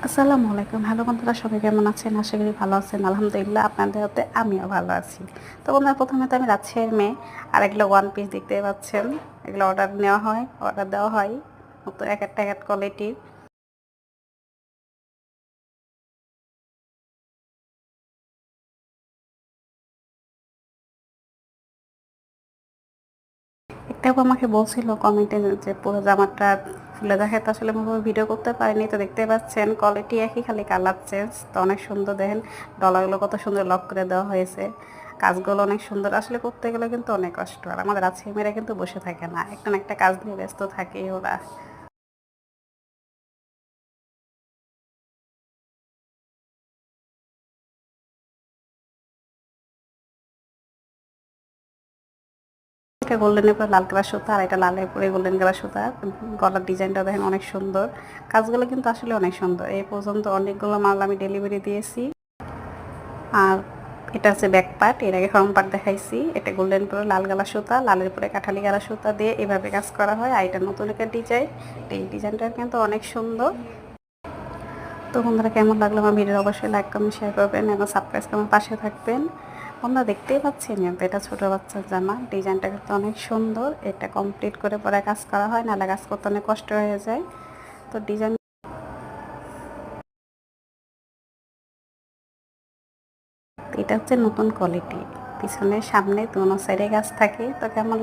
আসসালামু আলাইকুম। হ্যালো বন্ধুরা, সবাই কেমন আছেন? আশা করি ভালো আছেন। আলহামদুলিল্লাহ আপনাদের হাতে আমিও ভালো আছি। তো বন্ধুরা, প্রথমে তো আমি রাজশাহীর মেয়ে, আর এগুলো ওয়ান পিস দেখতেই পাচ্ছেন। এগুলো অর্ডার দেওয়া হয় তো এক এক কোয়ালিটির। একটা আপু আমাকে বলছিল কমেন্টে যে পুরো জামাটা খুলে দেখে, তো আসলে আমি ভিডিও করতে পারিনি। তো দেখতে পাচ্ছেন কোয়ালিটি একই, খালি কালার চেঞ্জ। তো অনেক সুন্দর, দেখেন ডলারগুলো কত সুন্দর লক করে দেওয়া হয়েছে। কাজগুলো অনেক সুন্দর। আসলে করতে গেলে কিন্তু অনেক কষ্ট, আর আমাদের রাজশাহী মেয়েরা কিন্তু বসে থাকে না, একটা না একটা কাজ নিয়ে ব্যস্ত থাকে ওরা। এটা গোল্ডেনের উপরে লাল কালার সুতা, আর এটা লালের উপরে গোল্ডেন কালার সুতা। গলার ডিজাইনটা দেখেন অনেক সুন্দর। কাজগুলো কিন্তু আসলে অনেক সুন্দর। এই পর্যন্ত অনেকগুলো মাল আমি ডেলিভারি দিয়েছি। আর এটা হচ্ছে ব্যাক পার্ট, এর আগে ফ্রন্ট পার্ট দেখাইছি। এটা গোল্ডেন উপরে লাল কালার সুতা, লালের উপরে কাঠালি কালার সুতা দিয়ে এভাবে কাজ করা হয়। আর এটা নতুন একটা ডিজাইন। এই ডিজাইনটা কিন্তু অনেক সুন্দর। তো বন্ধুরা, কেমন লাগলো আমার ভিডিও অবশ্যই লাইক কমেন্ট শেয়ার করবেন এবং সাবস্ক্রাইব করে আমার পাশে থাকবেন। বন্ধুরা, দেখতেই পাচ্ছেন কিন্তু এটা ছোটো বাচ্চার জামা। ডিজাইনটা কিন্তু অনেক সুন্দর। এটা কমপ্লিট করে পরে কাজ করা হয়, নাহলে কাজ করতে অনেক কষ্ট হয়ে যায়। তো ডিজাইন, এটা হচ্ছে নতুন কোয়ালিটি। পিছনে সামনে দোনো সাইডে কাজ থাকে। তো কেমন